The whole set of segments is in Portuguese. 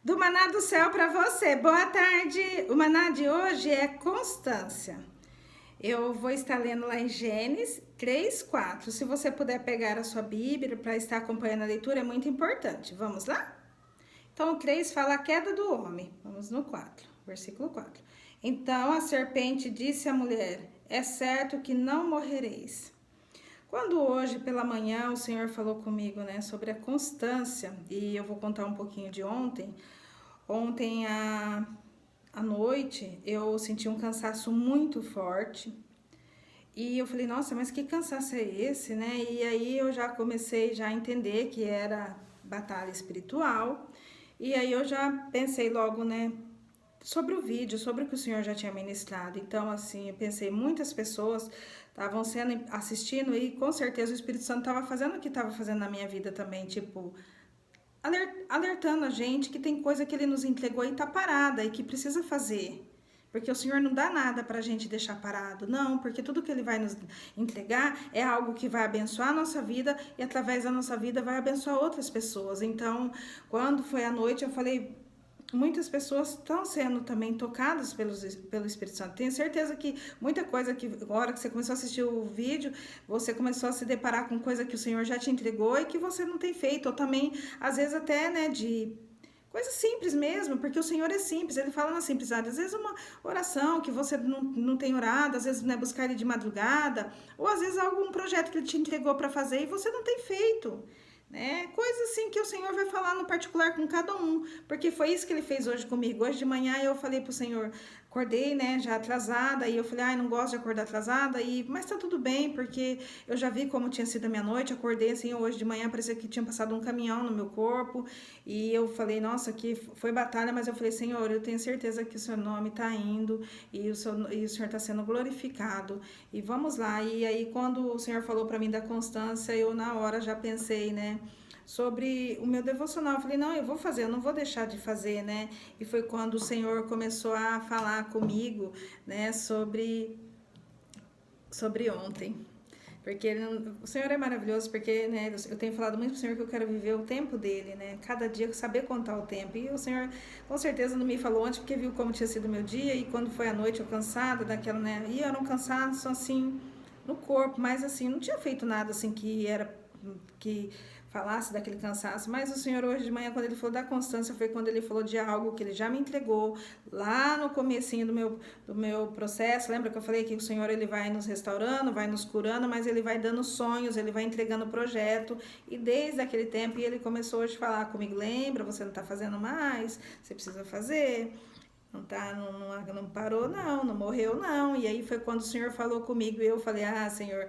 Do Maná do Céu para você. Boa tarde. O Maná de hoje é constância. Eu vou estar lendo lá em Gênesis 3:4. Se você puder pegar a sua Bíblia para estar acompanhando a leitura, é muito importante. Vamos lá? Então, o 3 fala a queda do homem. Vamos no 4, versículo 4. Então a serpente disse à mulher: é certo que não morrereis. Quando hoje pela manhã o Senhor falou comigo, né, sobre a constância, e eu vou contar um pouquinho de ontem. Ontem à noite eu senti um cansaço muito forte e eu falei, nossa, mas que cansaço é esse, né? E aí eu já comecei já a entender que era batalha espiritual e aí eu já pensei logo, né, sobre o vídeo, sobre o que o Senhor já tinha ministrado. Então, assim, eu pensei, muitas pessoas estavam assistindo e com certeza o Espírito Santo estava fazendo o que estava fazendo na minha vida também, tipo, alertando a gente que tem coisa que ele nos entregou e tá parada e que precisa fazer. Porque o Senhor não dá nada para a gente deixar parado. Não, porque tudo que Ele vai nos entregar é algo que vai abençoar a nossa vida e através da nossa vida vai abençoar outras pessoas. Então, quando foi à noite, eu falei, muitas pessoas estão sendo também tocadas pelo Espírito Santo. Tenho certeza que muita coisa que, agora que você começou a assistir o vídeo, você começou a se deparar com coisa que o Senhor já te entregou e que você não tem feito. Ou também, às vezes até, né, de coisa simples mesmo, porque o Senhor é simples, Ele fala na simplicidade. Às vezes uma oração que você não tem orado, às vezes, né, buscar Ele de madrugada, ou às vezes algum projeto que Ele te entregou para fazer e você não tem feito. Né? Coisa assim que o Senhor vai falar no particular com cada um, porque foi isso que Ele fez hoje comigo. Hoje de manhã eu falei pro Senhor, acordei, né, já atrasada, e eu falei, ai, não gosto de acordar atrasada, mas tá tudo bem, porque eu já vi como tinha sido a minha noite, acordei assim, hoje de manhã parecia que tinha passado um caminhão no meu corpo, e eu falei, nossa, que foi batalha, mas eu falei, Senhor, eu tenho certeza que o seu nome tá indo, e o Senhor tá sendo glorificado, e vamos lá. E aí quando o Senhor falou para mim da constância, eu na hora já pensei, né, sobre o meu devocional. Eu falei, não, eu vou fazer, eu não vou deixar de fazer, né? E foi quando o Senhor começou a falar comigo, né, sobre ontem. Porque o Senhor é maravilhoso, porque, né, eu tenho falado muito pro Senhor que eu quero viver o tempo dele, né? Cada dia saber contar o tempo. E o Senhor, com certeza, não me falou antes, porque viu como tinha sido o meu dia. E quando foi a noite, eu cansada daquela, né? E era um cansaço, assim, no corpo, mas, assim, não tinha feito nada, assim, que falasse daquele cansaço, mas o Senhor hoje de manhã, quando Ele falou da constância, foi quando Ele falou de algo que Ele já me entregou lá no comecinho do meu processo. Lembra que eu falei que o Senhor, Ele vai nos restaurando, vai nos curando, mas Ele vai dando sonhos, Ele vai entregando projeto, e desde aquele tempo, Ele começou hoje a falar comigo, lembra, você não está fazendo mais, você precisa fazer, não parou não morreu não. E aí foi quando o Senhor falou comigo e eu falei, Senhor,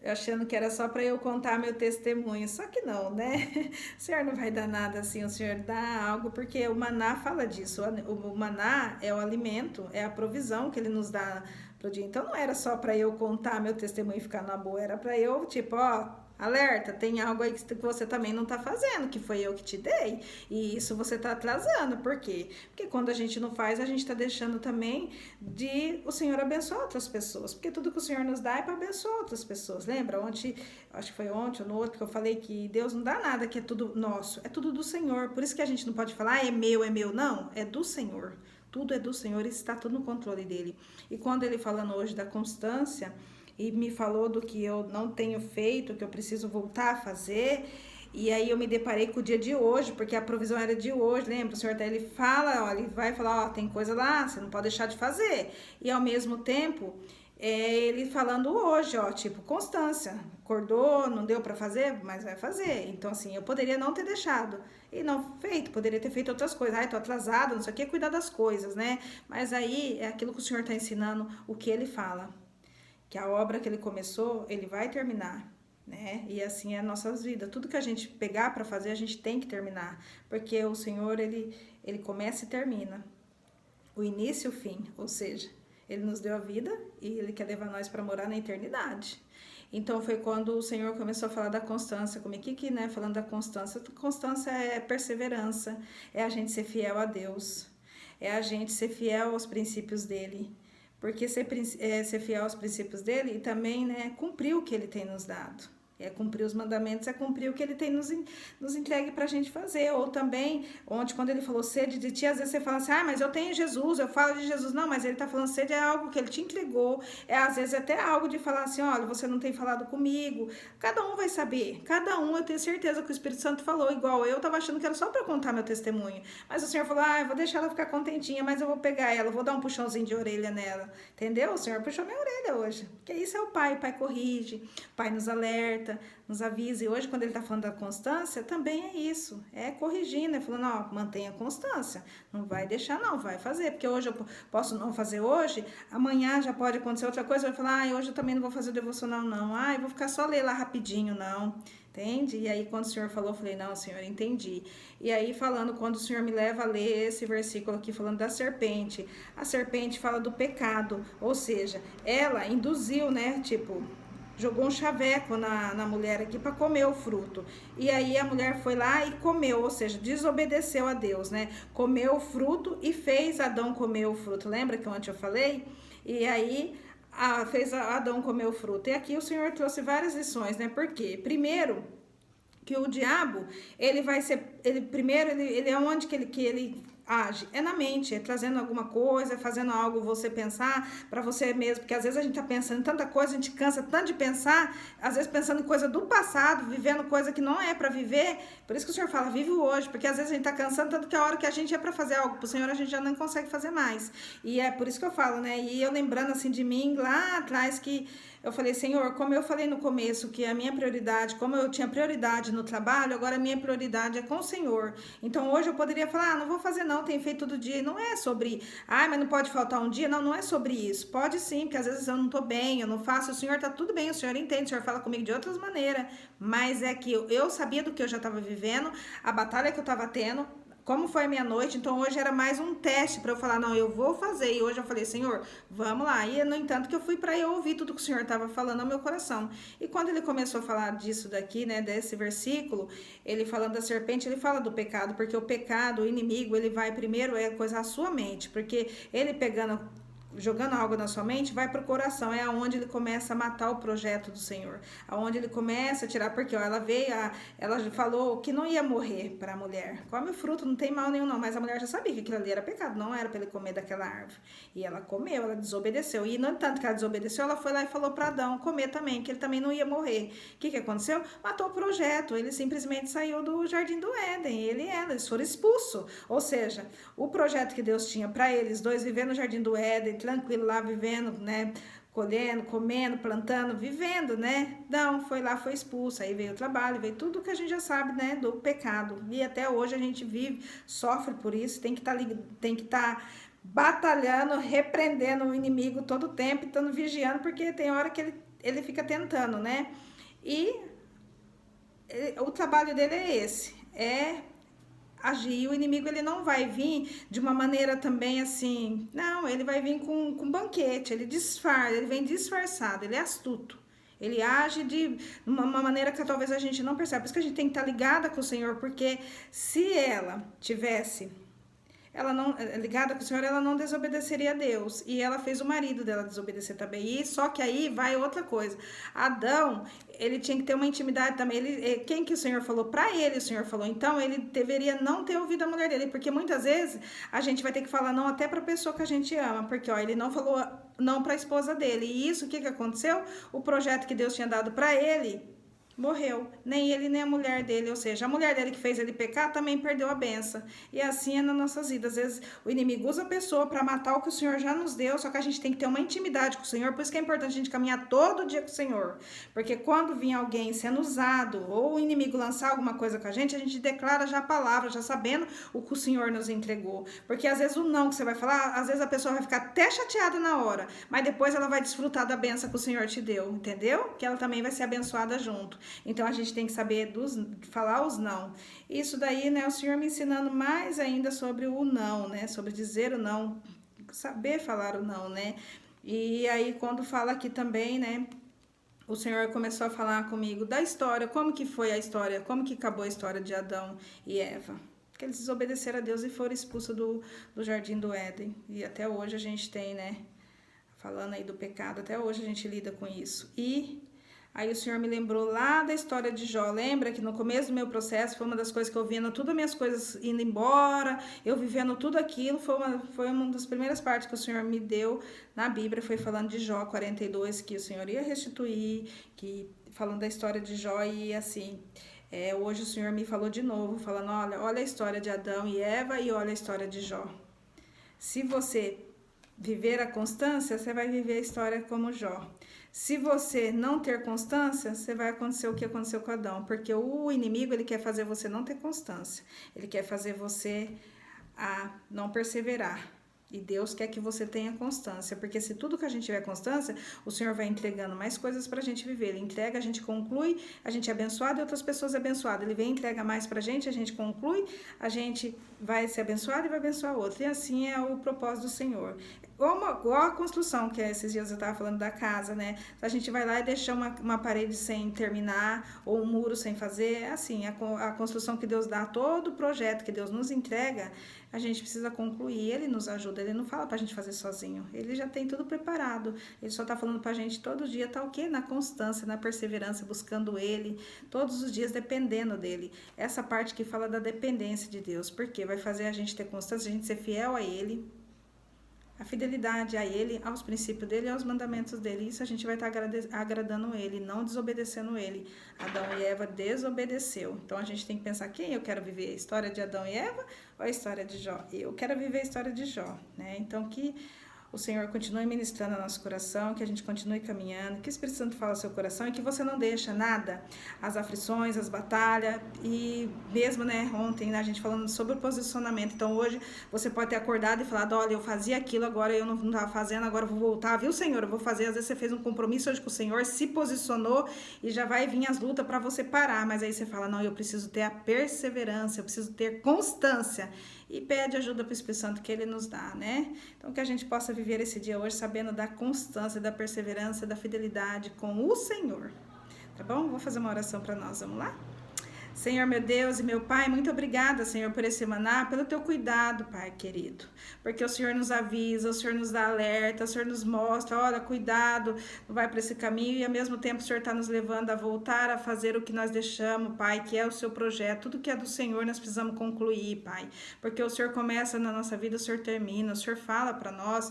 achando que era só para eu contar meu testemunho, só que não, né? O Senhor não vai dar nada assim, o Senhor dá algo, porque o maná fala disso, o maná é o alimento, é a provisão que Ele nos dá pro dia. Então não era só para eu contar meu testemunho e ficar na boa, era para eu, tipo, alerta, tem algo aí que você também não tá fazendo, que foi eu que te dei, e isso você tá atrasando. Por quê? Porque quando a gente não faz, a gente tá deixando também de o Senhor abençoar outras pessoas, porque tudo que o Senhor nos dá é para abençoar outras pessoas. Lembra? Ontem, acho que foi ontem ou no outro, que eu falei que Deus não dá nada que é tudo nosso, é tudo do Senhor. Por isso que a gente não pode falar, é meu, não, é do Senhor. Tudo é do Senhor e está tudo no controle dele. E quando ele falando hoje da constância, e me falou do que eu não tenho feito, que eu preciso voltar a fazer. E aí eu me deparei com o dia de hoje, porque a provisão era de hoje, lembra? O Senhor até ele fala, ele vai falar, tem coisa lá, você não pode deixar de fazer. E ao mesmo tempo, ele falando hoje, tipo, constância. Acordou, não deu para fazer, mas vai fazer. Então, assim, eu poderia não ter deixado e não feito, poderia ter feito outras coisas. Tô atrasada, não sei o que, cuidar das coisas, né? Mas aí é aquilo que o Senhor tá ensinando, o que ele fala. Que a obra que ele começou, ele vai terminar, né? E assim é as nossas vidas. Tudo que a gente pegar para fazer, a gente tem que terminar, porque o Senhor, ele começa e termina. O início e o fim, ou seja, ele nos deu a vida e ele quer levar nós para morar na eternidade. Então foi quando o Senhor começou a falar da constância comigo, né? Falando da constância, constância é perseverança, é a gente ser fiel a Deus, é a gente ser fiel aos princípios dele. Porque ser fiel aos princípios dele e também, né, cumprir o que ele tem nos dado. É cumprir os mandamentos, é cumprir o que ele tem nos entregue para a gente fazer. Ou também, ontem, quando ele falou sede de ti, às vezes você fala assim, mas eu tenho Jesus, eu falo de Jesus. Não, mas ele está falando sede é algo que ele te entregou. Às vezes até algo de falar assim, olha, você não tem falado comigo. Cada um vai saber. Cada um, eu tenho certeza que o Espírito Santo falou. Igual eu estava achando que era só para contar meu testemunho. Mas o Senhor falou, eu vou deixar ela ficar contentinha, mas eu vou pegar ela, eu vou dar um puxãozinho de orelha nela. Entendeu? O Senhor puxou minha orelha hoje. Porque isso é o Pai corrige, o Pai nos alerta, nos avisa. E hoje, quando ele está falando da constância, também é isso. É corrigindo, é falando, mantenha a constância. Não vai deixar, não, vai fazer. Porque hoje eu posso não fazer hoje, amanhã já pode acontecer outra coisa. Eu vou falar, hoje eu também não vou fazer o devocional, não. Eu vou ficar só ler lá rapidinho, não. Entende? E aí, quando o Senhor falou, eu falei, não, Senhor, entendi. E aí, falando, quando o Senhor me leva a ler esse versículo aqui, falando da serpente, a serpente fala do pecado, ou seja, ela induziu, né, jogou um chaveco na mulher aqui para comer o fruto. E aí a mulher foi lá e comeu, ou seja, desobedeceu a Deus, né? Comeu o fruto e fez Adão comer o fruto. Lembra que ontem eu falei? E aí fez Adão comer o fruto. E aqui o Senhor trouxe várias lições, né? Por quê? Primeiro, que o diabo, ele vai ser, ele é onde que ele age, é na mente, é trazendo alguma coisa, fazendo algo você pensar para você mesmo, porque às vezes a gente tá pensando em tanta coisa, a gente cansa tanto de pensar, às vezes pensando em coisa do passado, vivendo coisa que não é para viver. Por isso que o Senhor fala, vive o hoje, porque às vezes a gente tá cansando tanto que a hora que a gente é para fazer algo pro Senhor, a gente já não consegue fazer mais. E é por isso que eu falo, né? E eu lembrando assim de mim lá atrás, que eu falei, Senhor, como eu falei no começo, que a minha prioridade, como eu tinha prioridade no trabalho, agora a minha prioridade é com o Senhor. Então hoje eu poderia falar, não vou fazer não, tenho feito todo dia. Não é sobre, mas não pode faltar um dia. Não, não é sobre isso. Pode sim, porque às vezes eu não tô bem, eu não faço, o Senhor tá tudo bem, o Senhor entende, o Senhor fala comigo de outras maneiras. Mas é que eu sabia do que eu já estava vivendo, a batalha que eu estava tendo, como foi a minha noite, então hoje era mais um teste para eu falar, não, eu vou fazer. E hoje eu falei, Senhor, vamos lá. E no entanto que eu fui para eu ouvir tudo que o Senhor estava falando ao meu coração. E quando ele começou a falar disso daqui, né, desse versículo, ele falando da serpente, ele fala do pecado, porque o pecado, o inimigo, ele vai primeiro coisar a sua mente, porque ele jogando algo na sua mente, vai para o coração, é aonde ele começa a matar o projeto do Senhor, aonde ele começa a tirar, porque ela ela falou que não ia morrer para a mulher, come o fruto, não tem mal nenhum não, mas a mulher já sabia que aquilo ali era pecado, não era para ele comer daquela árvore, e ela comeu, ela desobedeceu, e no tanto que ela desobedeceu, ela foi lá e falou para Adão comer também, que ele também não ia morrer. O que aconteceu? Matou o projeto, ele simplesmente saiu do jardim do Éden, eles foram expulsos, ou seja, o projeto que Deus tinha para eles dois viver no jardim do Éden, tranquilo lá, vivendo, né? Colhendo, comendo, plantando, vivendo, né? Não, foi lá, foi expulso. Aí veio o trabalho, veio tudo que a gente já sabe, né? Do pecado. E até hoje a gente vive, sofre por isso, tem que estar batalhando, repreendendo o inimigo todo o tempo, estando vigiando, porque tem hora que ele fica tentando, né? E o trabalho dele é esse, agir. O inimigo, ele não vai vir de uma maneira também assim, não, ele vai vir com banquete, ele vem disfarçado, ele é astuto. Ele age de uma maneira que talvez a gente não perceba. Por isso que a gente tem que estar ligada com o Senhor, porque se ela tivesse não ligada com o Senhor, ela não desobedeceria a Deus. E ela fez o marido dela desobedecer também. E só que aí vai outra coisa. Adão, ele tinha que ter uma intimidade também. Quem que o Senhor falou? Para ele, o Senhor falou. Então, ele deveria não ter ouvido a mulher dele. Porque muitas vezes a gente vai ter que falar não até para a pessoa que a gente ama. Porque ele não falou não para a esposa dele. E isso, o que aconteceu? O projeto que Deus tinha dado para ele morreu, nem ele nem a mulher dele, ou seja, a mulher dele que fez ele pecar também perdeu a benção. E assim é nas nossas vidas. Às vezes o inimigo usa a pessoa para matar o que o Senhor já nos deu, só que a gente tem que ter uma intimidade com o Senhor. Por isso que é importante a gente caminhar todo dia com o Senhor, porque quando vir alguém sendo usado ou o inimigo lançar alguma coisa com a gente declara já a palavra, já sabendo o que o Senhor nos entregou. Porque às vezes o não que você vai falar, às vezes a pessoa vai ficar até chateada na hora, mas depois ela vai desfrutar da benção que o Senhor te deu, entendeu? Que ela também vai ser abençoada junto. Então, a gente tem que saber falar os não. Isso daí, né, o Senhor me ensinando mais ainda sobre o não, né, sobre dizer o não, saber falar o não, né. E aí, quando fala aqui também, né, o Senhor começou a falar comigo da história, como que foi a história, como que acabou a história de Adão e Eva. Que eles desobedeceram a Deus e foram expulsos do jardim do Éden. E até hoje a gente tem, né, falando aí do pecado, até hoje a gente lida com isso. E Aí o Senhor me lembrou lá da história de Jó. Lembra que no começo do meu processo foi uma das coisas que eu vendo tudo as minhas coisas indo embora, eu vivendo tudo aquilo, foi uma das primeiras partes que o Senhor me deu na Bíblia, foi falando de Jó 42, que o Senhor ia restituir, que falando da história de Jó e assim, hoje o Senhor me falou de novo, falando, olha a história de Adão e Eva e olha a história de Jó. Se você viver a constância, você vai viver a história como Jó. Se você não ter constância, você vai acontecer o que aconteceu com Adão, porque o inimigo, ele quer fazer você não ter constância. Ele quer fazer você não perseverar. E Deus quer que você tenha constância, porque se tudo que a gente tiver constância, o Senhor vai entregando mais coisas pra gente viver. Ele entrega, a gente conclui, a gente é abençoado e outras pessoas abençoadas. Ele vem e entrega mais pra gente, a gente conclui, a gente vai ser abençoado e vai abençoar outro. E assim é o propósito do Senhor. Igual a construção, que esses dias eu estava falando da casa, né? A gente vai lá e deixa uma parede sem terminar, ou um muro sem fazer, assim, a construção que Deus dá, todo o projeto que Deus nos entrega, a gente precisa concluir, Ele nos ajuda, Ele não fala pra gente fazer sozinho, Ele já tem tudo preparado, Ele só tá falando pra gente todo dia, tá o quê? Na constância, na perseverança, buscando Ele, todos os dias dependendo dEle. Essa parte que fala da dependência de Deus, porque vai fazer a gente ter constância, a gente ser fiel a Ele, a fidelidade a Ele, aos princípios dEle e aos mandamentos dEle. Isso a gente vai estar agradando Ele, não desobedecendo Ele. Adão e Eva desobedeceu. Então a gente tem que pensar, quem eu quero viver? A história de Adão e Eva ou a história de Jó? Eu quero viver a história de Jó, né? Então que o Senhor continue ministrando no nosso coração, que a gente continue caminhando, que o Espírito Santo fale ao seu coração e que você não deixa nada, as aflições, as batalhas e mesmo, né, ontem, né, a gente falando sobre o posicionamento, então hoje você pode ter acordado e falado, olha, eu fazia aquilo, agora eu não estava fazendo, agora eu vou voltar, viu, Senhor, eu vou fazer, às vezes você fez um compromisso hoje com o Senhor, se posicionou e já vai vir as lutas para você parar, mas aí você fala, não, eu preciso ter a perseverança, eu preciso ter constância e pede ajuda para o Espírito Santo que Ele nos dá, né? Então que a gente possa viver esse dia hoje sabendo da constância, da perseverança, da fidelidade com o Senhor, tá bom? Vou fazer uma oração para nós, vamos lá? Senhor, meu Deus e meu Pai, muito obrigada, Senhor, por esse maná, pelo teu cuidado, Pai querido, porque o Senhor nos avisa, o Senhor nos dá alerta, o Senhor nos mostra, olha, cuidado, não vai para esse caminho, e ao mesmo tempo o Senhor está nos levando a voltar a fazer o que nós deixamos, Pai, que é o seu projeto, tudo que é do Senhor nós precisamos concluir, Pai, porque o Senhor começa na nossa vida, o Senhor termina, o Senhor fala para nós,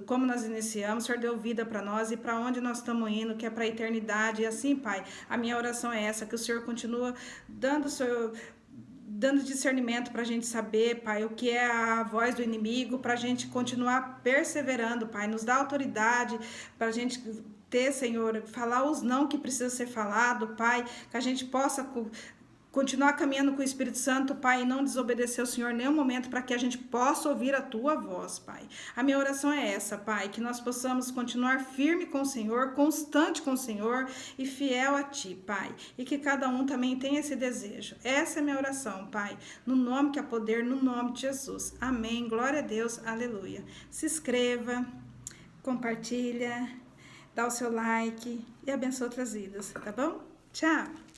como nós iniciamos, o Senhor deu vida para nós e para onde nós estamos indo, que é para a eternidade, e assim, Pai, a minha oração é essa, que o Senhor continua dando discernimento para a gente saber, Pai, o que é a voz do inimigo, para a gente continuar perseverando, Pai, nos dá autoridade para a gente ter, Senhor, falar os não que precisa ser falado, Pai, que a gente possa continuar caminhando com o Espírito Santo, Pai, e não desobedecer o Senhor em nenhum momento para que a gente possa ouvir a Tua voz, Pai. A minha oração é essa, Pai, que nós possamos continuar firme com o Senhor, constante com o Senhor e fiel a Ti, Pai. E que cada um também tenha esse desejo. Essa é a minha oração, Pai, no nome que há poder, no nome de Jesus. Amém. Glória a Deus. Aleluia. Se inscreva, compartilha, dá o seu like e abençoe outras vidas, tá bom? Tchau!